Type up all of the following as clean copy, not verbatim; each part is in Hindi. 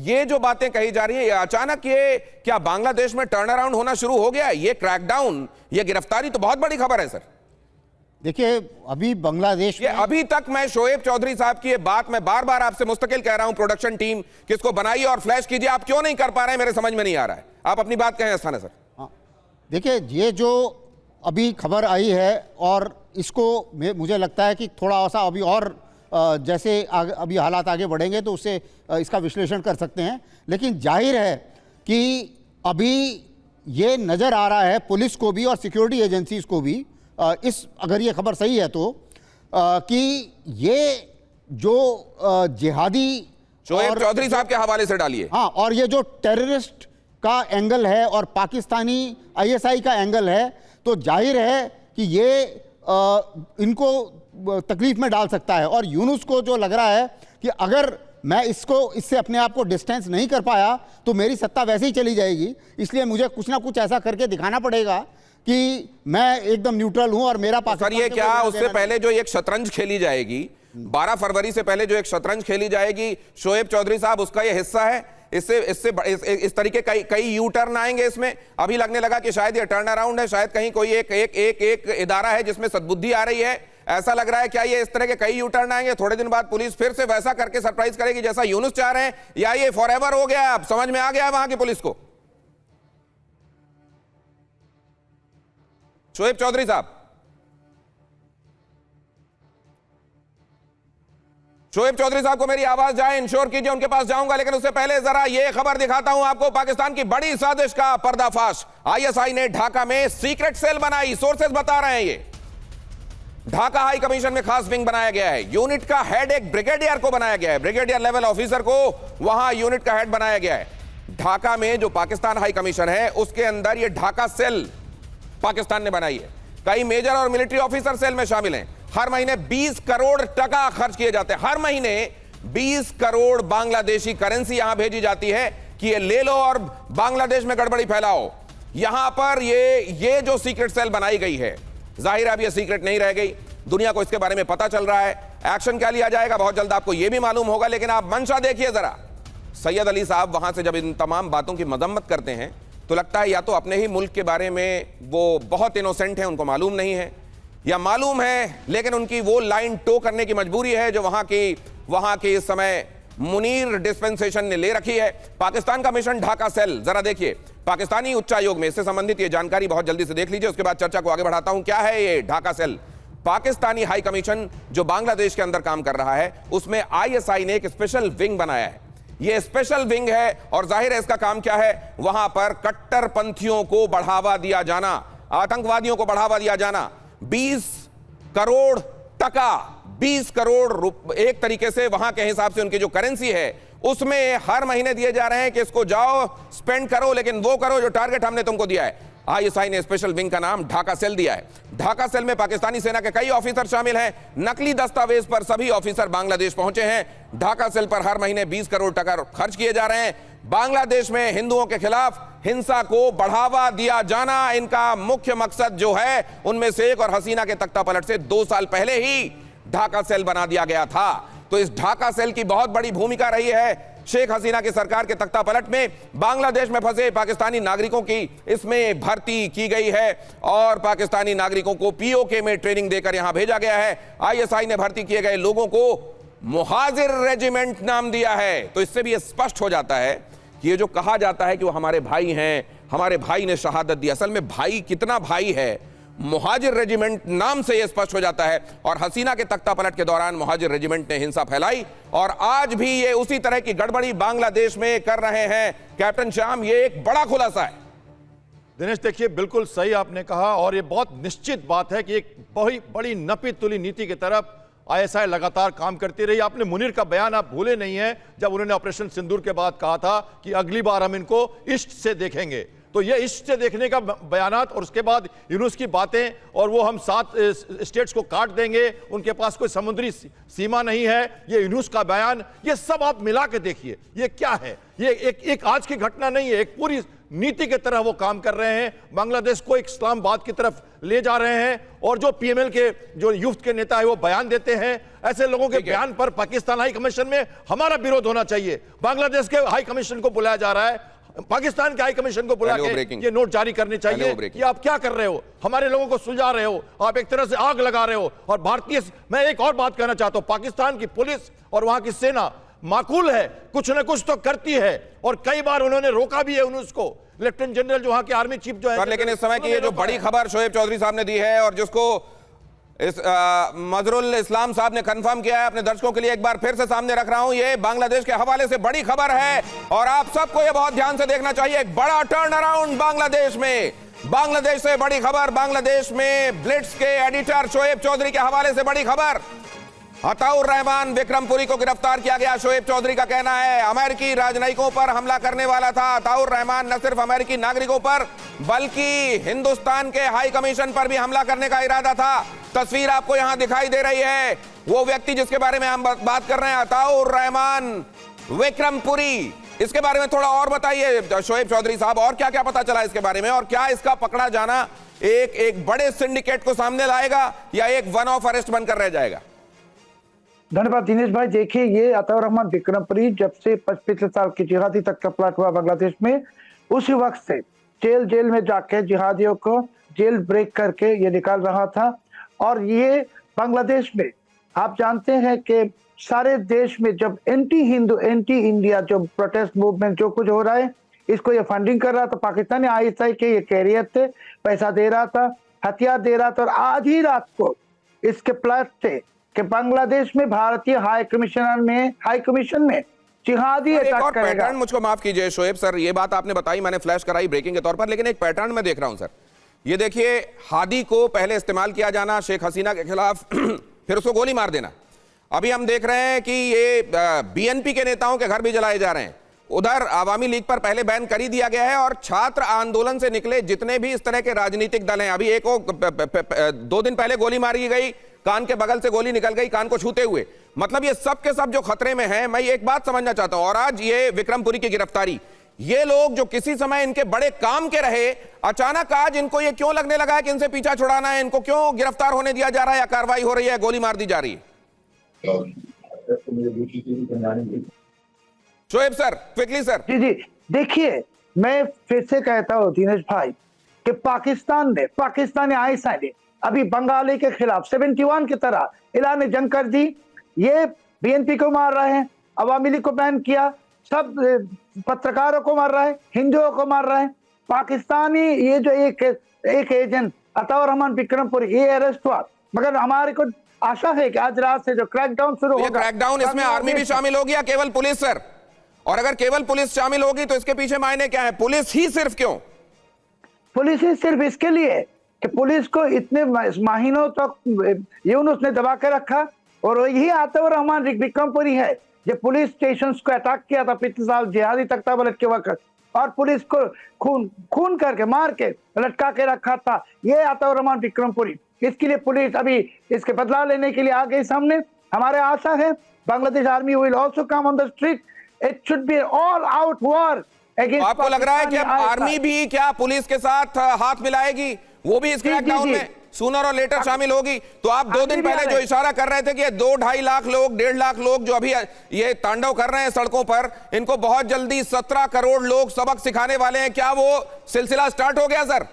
ये जो बातें कही जा रही है, अचानक ये क्या बांग्लादेश में टर्न अराउंड होना शुरू हो गया है? ये क्रैकडाउन, ये गिरफ्तारी तो बहुत बड़ी खबर है सर। देखिए, अभी बांग्लादेश में अभी तक मैं शोएब चौधरी साहब की ये बात मैं बार बार आपसे मुस्तकिल कह रहा हूं, प्रोडक्शन टीम किसको बनाइए और फ्लैश कीजिए, आप क्यों नहीं कर पा रहे हैं, मेरे समझ में नहीं आ रहा है। आप अपनी बात कहें अस्थाना सर। देखिए, ये जो अभी खबर आई है और इसको मुझे लगता है कि थोड़ा सा अभी और जैसे अभी हालात आगे बढ़ेंगे तो उससे इसका विश्लेषण कर सकते हैं। लेकिन जाहिर है कि अभी ये नज़र आ रहा है पुलिस को भी और सिक्योरिटी एजेंसीज को भी, अगर ये खबर सही है तो, कि ये जो जिहादी शोएब चौधरी साहब के हवाले से डालिए। हाँ, और ये जो टेररिस्ट का एंगल है और पाकिस्तानी आईएसआई का एंगल है, तो जाहिर है कि ये इनको तकलीफ में डाल सकता है। और यूनुस को जो लग रहा है कि अगर मैं इससे अपने आप को डिस्टेंस नहीं कर पाया तो मेरी सत्ता वैसे ही चली जाएगी, इसलिए मुझे कुछ ना कुछ ऐसा करके दिखाना पड़ेगा कि मैं एकदम न्यूट्रल हूं और मेरा पाकिस्तान। सर, ये क्या उससे पहले जो एक शतरंज खेली जाएगी 12 फरवरी से पहले, जो एक शतरंज खेली जाएगी शोएब चौधरी साहब, उसका ये हिस्सा है? इस तरीके कई यू टर्न आएंगे इसमें। अभी लगने लगा कि शायद ये टर्न अराउंड है, शायद कहीं कोई एक इदारा है जिसमें सद्बुद्धि आ रही है, ऐसा लग रहा है। क्या ये इस तरह के कई यू टर्न आएंगे? थोड़े दिन बाद पुलिस फिर से वैसा करके सरप्राइज करेगी जैसा यूनुस चाह रहे हैं, या ये फॉरएवर हो गया? अब समझ में आ गया है वहां की पुलिस को। शोएब चौधरी साहब, शोएब चौधरी साहब को मेरी आवाज जाए, इंश्योर कीजिए, उनके पास जाऊंगा। लेकिन उससे पहले जरा ये खबर दिखाता हूं आपको, पाकिस्तान की बड़ी साजिश का पर्दाफाश। आईएसआई ने ढाका में सीक्रेट सेल बनाई, सोर्सेज बता रहे हैं। ये ढाका हाई कमीशन में खास विंग बनाया गया है। यूनिट का हेड एक ब्रिगेडियर को बनाया गया है, ब्रिगेडियर लेवल ऑफिसर को वहां यूनिट का हेड बनाया गया है। ढाका में जो पाकिस्तान हाई कमीशन है उसके अंदर ये ढाका सेल पाकिस्तान ने बनाई है। कई मेजर और मिलिट्री ऑफिसर सेल में शामिल हैं। हर महीने 20 करोड़ टका खर्च किए जाते हैं। हर महीने 20 करोड़ बांग्लादेशी करेंसी यहां भेजी जाती है कि ये ले लो और बांग्लादेश में गड़बड़ी फैलाओ। यहां पर ये जो सीक्रेट सेल बनाई गई है, जाहिर है अब ये सीक्रेट नहीं रह गई, दुनिया को इसके बारे में पता चल रहा है। एक्शन क्या लिया जाएगा बहुत जल्द आपको यह भी मालूम होगा। लेकिन आप मंशा देखिए जरा, सैयद अली साहब वहां से जब इन तमाम बातों की मजम्मत करते हैं तो लगता है या तो अपने ही मुल्क के बारे में वो बहुत इनोसेंट हैं, उनको मालूम नहीं है, या मालूम है लेकिन उनकी वो लाइन टो करने की मजबूरी है जो वहां की इस समय मुनीर डिस्पेंसेशन ने ले रखी है। पाकिस्तान का मिशन ढाका सेल, जरा देखिए पाकिस्तानी उच्चायोग में, इससे संबंधित ये जानकारी बहुत जल्दी से देख लीजिए, उसके बाद चर्चा को आगे बढ़ाता हूं। क्या है ये Dhaka cell? Pakistani high commission जो बांग्लादेश के अंदर काम कर रहा है उसमें आईएसआई ने एक स्पेशल विंग बनाया है। ये स्पेशल विंग है और जाहिर है इसका काम क्या है, वहां पर कट्टरपंथियों को बढ़ावा दिया जाना, आतंकवादियों को बढ़ावा दिया जाना। 20 करोड़ टका, 20 करोड़ एक तरीके से वहां के हिसाब से उनकी जो करेंसी है उसमें हर महीने दिए जा रहे हैं कि इसको जाओ स्पेंड करो, लेकिन वो करो जो टारगेट हमने तुमको दिया है। आईएसआई ने स्पेशल विंग का नाम ढाका सेल दिया है। ढाका सेल में पाकिस्तानी सेना के कई ऑफिसर शामिल हैं। नकली दस्तावेज पर सभी ऑफिसर बांग्लादेश पहुंचे हैं। ढाका सेल पर हर महीने 20 करोड़ टका खर्च किए जा रहे हैं। बांग्लादेश में हिंदुओं के खिलाफ हिंसा को बढ़ावा दिया जाना इनका मुख्य मकसद जो है उनमें से एक, और हसीना के तख्ता पलट से 2 साल पहले ही ढाका सेल बना दिया गया था। तो इस ढाका सेल की बहुत बड़ी भूमिका रही है शेख हसीना की सरकार के तख्ता पलट में। बांग्लादेश में फंसे पाकिस्तानी नागरिकों की इसमें भर्ती की गई है और पाकिस्तानी नागरिकों को पीओके में ट्रेनिंग देकर यहां भेजा गया है। आईएसआई ने भर्ती किए गए लोगों को मुहाजिर रेजिमेंट नाम दिया है। तो इससे भी यह स्पष्ट हो जाता है कि ये जो कहा जाता है कि वो हमारे भाई हैं, हमारे भाई ने शहादत दी, असल में भाई कितना भाई है, मुहाजिर रेजिमेंट नाम से यह स्पष्ट हो जाता है। और हसीना के तख्ता पलट के दौरान मुहाजिर रेजिमेंट ने हिंसा फैलाई और आज भी ये उसी तरह की गड़बड़ी बांग्लादेश में कर रहे हैं। कैप्टन श्याम, ये एक बड़ा खुलासा है। दिनेश, देखिए बिल्कुल सही आपने कहा और ये बहुत निश्चित बात है कि एक बहुत बड़ी नपी तुली नीति की तरफ आईएसआई लगातार काम करती रही। आपने मुनीर का बयान आप भूले नहीं है, जब उन्होंने ऑपरेशन सिंदूर के बाद कहा था कि अगली बार हम इनको इश्क से देखेंगे। तो ये इश्क से देखने का बयानात और उसके बाद यूनुस की बातें और वो हम 7 स्टेट्स को काट देंगे, उनके पास कोई समुद्री सीमा नहीं है, ये यूनुस का बयान, ये सब आप मिला के देखिए ये क्या है। ये एक आज की घटना नहीं है, एक पूरी नीति की तरह वो काम कर रहे हैं, बांग्लादेश को एक इस्लामाबाद की तरफ ले जा रहे हैं। और जो पीएमएल के जो यूथ के नेता है वो बयान देते हैं, ऐसे लोगों के बयान पर पाकिस्तान हाई कमीशन में हमारा विरोध होना चाहिए। बांग्लादेश के हाई कमीशन को बुलाया जा रहा है, पाकिस्तान के हाई कमीशन को बुला के ये नोट जारी करने चाहिए कि आप क्या कर रहे हो, हमारे लोगों को सुलझा रहे हो, आप एक तरह से आग लगा रहे हो। और भारतीय, मैं एक और बात कहना चाहता हूं, पाकिस्तान की पुलिस और वहां की सेना माकूल है, कुछ न कुछ तो करती है और कई बार उन्होंने रोका भी है उसको, लेफ्टिनेंट जनरल जो वहां के आर्मी चीफ जो है। लेकिन इस समय की ये जो बड़ी खबर शोएब चौधरी साहब ने दी है और जिसको इस मजरुल इस्लाम साहब ने कंफर्म किया है, अपने दर्शकों के लिए एक बार फिर से सामने रख रहा हूं, ये बांग्लादेश के हवाले से बड़ी खबर है और आप सबको ये बहुत ध्यान से देखना चाहिए। एक बड़ा टर्न अराउंड बांग्लादेश में, बांग्लादेश से बड़ी खबर, बांग्लादेश में ब्लिट्स के एडिटर शोएब चौधरी के हवाले से बड़ी खबर। अताउर रहमान विक्रमपुरी को गिरफ्तार किया गया। शोएब चौधरी का कहना है अमेरिकी राजनयिकों पर हमला करने वाला था। अताउर रहमान न सिर्फ अमेरिकी नागरिकों पर बल्कि हिंदुस्तान के हाई कमीशन पर भी हमला करने का इरादा था। तस्वीर आपको यहां दिखाई दे रही है, वो व्यक्ति जिसके बारे में हम बात कर रहे हैं, अताउर रहमान विक्रमपुरी। इसके बारे में थोड़ा और बताइए शोएब चौधरी साहब, और क्या क्या पता चला इसके बारे में और क्या इसका पकड़ा जाना एक बड़े सिंडिकेट को सामने लाएगा या एक वन ऑफ अरेस्ट बनकर रह जाएगा? धन्यवाद दिनेश भाई। देखिए, ये अताउर रहमान विक्रमपुरी जब से पिछले साल की जिहादी तक का प्लाट हुआ बांग्लादेश में, उसी वक्त से जेल में जाके जिहादियों को जेल ब्रेक करके ये निकाल रहा था। और ये बांग्लादेश में आप जानते हैं कि सारे देश में जब एंटी हिंदू एंटी इंडिया जो प्रोटेस्ट मूवमेंट जो कुछ हो रहा है, इसको ये फंडिंग कर रहा था। पाकिस्तानी आईएसआई के ये कैरियर थे, पैसा दे रहा था, हथियार दे रहा था। और आज ही रात को इसके प्लाट थे कि बांग्लादेश में भारतीय हाई कमीशन में जिहादी अटैक करेगा। पैटर्न मुझको माफ कीजिए शोएब सर, ये बात आपने बताई, मैंने फ्लैश कराई ब्रेकिंग के तौर पर, लेकिन एक पैटर्न मैं देख रहा हूं सर। ये देखिए, हादी को पहले इस्तेमाल किया जाना शेख हसीना के खिलाफ, फिर उसको गोली मार देना। अभी हम देख रहे हैं कि ये बीएनपी के नेताओं के घर भी जलाए जा रहे हैं। उधर आवामी लीग पर पहले बैन कर ही दिया गया है और छात्र आंदोलन से निकले जितने भी इस तरह के राजनीतिक दल हैं, अभी एक 2 दिन पहले गोली मारी गई, कान के बगल से गोली निकल गई कान को छूते हुए। मतलब ये सब के सब जो खतरे में हैं। मैं एक बात समझना चाहता हूं, और आज ये विक्रमपुरी की गिरफ्तारी, ये लोग जो किसी समय इनके बड़े काम के रहे, अचानक आज इनको ये क्यों लगने लगा है कि इनसे पीछा छुड़ाना है, इनको क्यों गिरफ्तार होने दिया जा रहा है या कार्रवाई हो रही है, गोली मार दी जा रही है? Shoaib sir, quickly sir. जी, देखिए, मैं फिर से कहता हूं दिनेश भाई कि पाकिस्तानी आईएसआई ने अभी बंगाली के खिलाफ 71 की तरह ऐलान जंग कर दी। ये बीएनपी को मार रहे हैं, अवामी लीग को बैन किया, सब पत्रकारों को मार रहा है, हिंदुओं को मार रहा है। पाकिस्तानी ये जो एक एजेंट अताउर रहमान विक्रमपुरी ये अरेस्ट हुआ, मगर हमारे को आशा है कि आज रात से जो क्रैकडाउन शुरू होगा, क्रैकडाउन इसमें आर्मी भी शामिल होगी या केवल पुलिस सर? और अगर केवल पुलिस शामिल होगी तो इसके पीछे मायने क्या है? पुलिस ही सिर्फ क्यों? पुलिस ही सिर्फ इसके लिए कि पुलिस को इतने महीनों तक यूनुस ने दबा के रखा और यही अताउर रहमान विक्रमपुरी है जो पुलिस स्टेशन को अटैक किया था पिछले साल जिहादी तख्ताबलट के वक्त और पुलिस को खून करके मार के लटका के रखा था। ये अताउर रहमान विक्रमपुरी, इसके लिए पुलिस अभी इसके बदलाव लेने के लिए आ गई सामने। हमारे आशा है Bangladesh army will also come on the street, it should be all out war against. आपको लग रहा है कि अब आर्मी भी क्या पुलिस के साथ हाथ मिलाएगी, वो भी इस क्रैकडाउन में सूनर और लेटर शामिल होगी? तो आप 2 दिन पहले जो इशारा कर रहे थे कि 2-2.5 लाख लोग 1.5 लाख लोग जो अभी ये तांडव कर रहे हैं सड़कों पर, इनको बहुत जल्दी 17 करोड़ लोग सबक सिखाने वाले हैं, क्या वो सिलसिला स्टार्ट हो गया सर?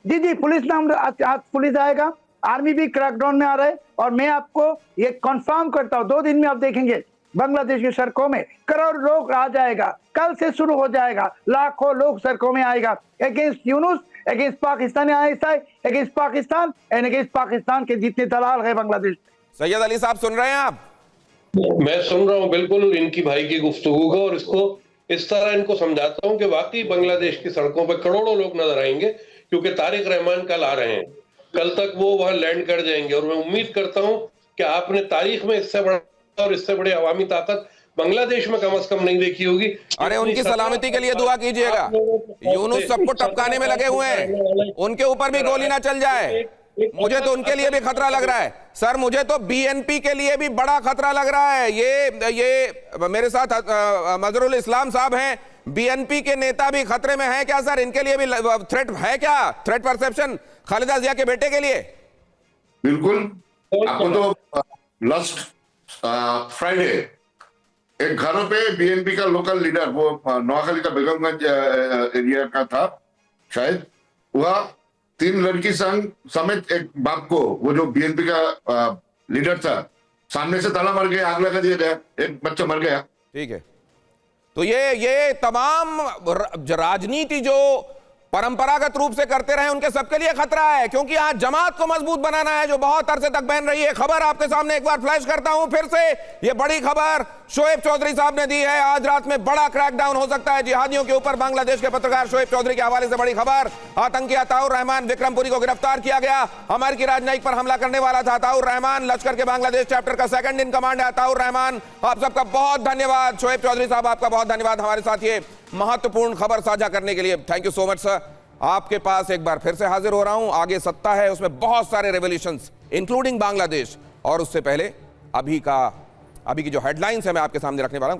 जी, पुलिस आएगा, आर्मी भी क्रैकडाउन में आ रहा है और मैं आपको ये कंफर्म करता हूं 2 दिन में आप देखेंगे बांग्लादेश की सड़कों में करोड़ लोग आ जाएगा। कल से शुरू हो जाएगा, लाखों लोग सड़कों में आएगा against Yunus, against Pakistani ISI, against Pakistan and against Pakistan के जितने दलाल है बांग्लादेश। सैयद अली साहब सुन रहे हैं आप? मैं सुन रहा हूं बिल्कुल इनकी भाई की गुफ्तगू को, और इसको इस तरह इनको समझाता हूं कि वाकई बांग्लादेश की सड़कों पर करोड़ों लोग नजर आएंगे, क्योंकि तारिक रहमान कल आ रहे हैं, कल तक वो वहां लैंड कर जाएंगे। और मैं उम्मीद करता हूं कि आपने तारीख में इससे बड़ा और इससे बड़ी अवामी ताकत बांग्लादेश में कम से कम नहीं देखी होगी। अरे उनकी सलामती के लिए दुआ कीजिएगा। यूनुस सबको टपकाने में लगे हुए हैं, उनके ऊपर भी गोली ना चल जाए। मुझे तो उनके लिए भी खतरा लग रहा है सर, मुझे तो बीएनपी के लिए भी बड़ा खतरा लग रहा है। ये मेरे साथ मजरुल इस्लाम साहब हैं, बीएनपी के नेता भी खतरे में हैं क्या सर? इनके लिए भी थ्रेट है क्या? थ्रेट परसेप्शन खालिदा जिया के बेटे के लिए? बिल्कुल। आपको तो लास्ट फ्राइडे एक घरों पे बीएनपी का लोकल लीडर, वो नौखाली का बेगमगंज एरिया का था शायद, वह 3 लड़की संग समेत एक बाप को, वो जो बीएनपी का लीडर था, सामने से ताला मार के आग लगा दिया गया, एक बच्चा मर गया। ठीक है, तो ये तमाम राजनीति जो परंपरागत रूप से करते रहे उनके सबके लिए खतरा है, क्योंकि आज जमात को मजबूत बनाना है जो बहुत अरसे तक बहन रही है। खबर आपके सामने एक बार फ्लैश करता हूं फिर से, ये बड़ी खबर शोएब चौधरी साहब ने दी है। आज रात में बड़ा क्रैकडाउन हो सकता है जिहादियों के ऊपर। बांग्लादेश के पत्रकार शोएब चौधरी के हवाले से बड़ी खबर। आतंकी अताउर रहमान विक्रमपुरी को गिरफ्तार किया गया। अमेरिकी राजनयिक पर हमला करने वाला था अताउर रहमान। लश्कर के बांग्लादेश चैप्टर का 2nd इन कमांड है अताउर रहमान। आप सबका बहुत धन्यवाद शोएब चौधरी साहब, आपका बहुत धन्यवाद हमारे साथ ये महत्वपूर्ण खबर साझा करने के लिए। Thank you so much sir. आपके पास एक बार फिर से हाजिर हो रहा हूं। आगे सत्ता है, उसमें बहुत सारे रेवोल्यूशंस इंक्लूडिंग बांग्लादेश, और उससे पहले अभी की जो हेडलाइंस है मैं आपके सामने रखने वाला हूं।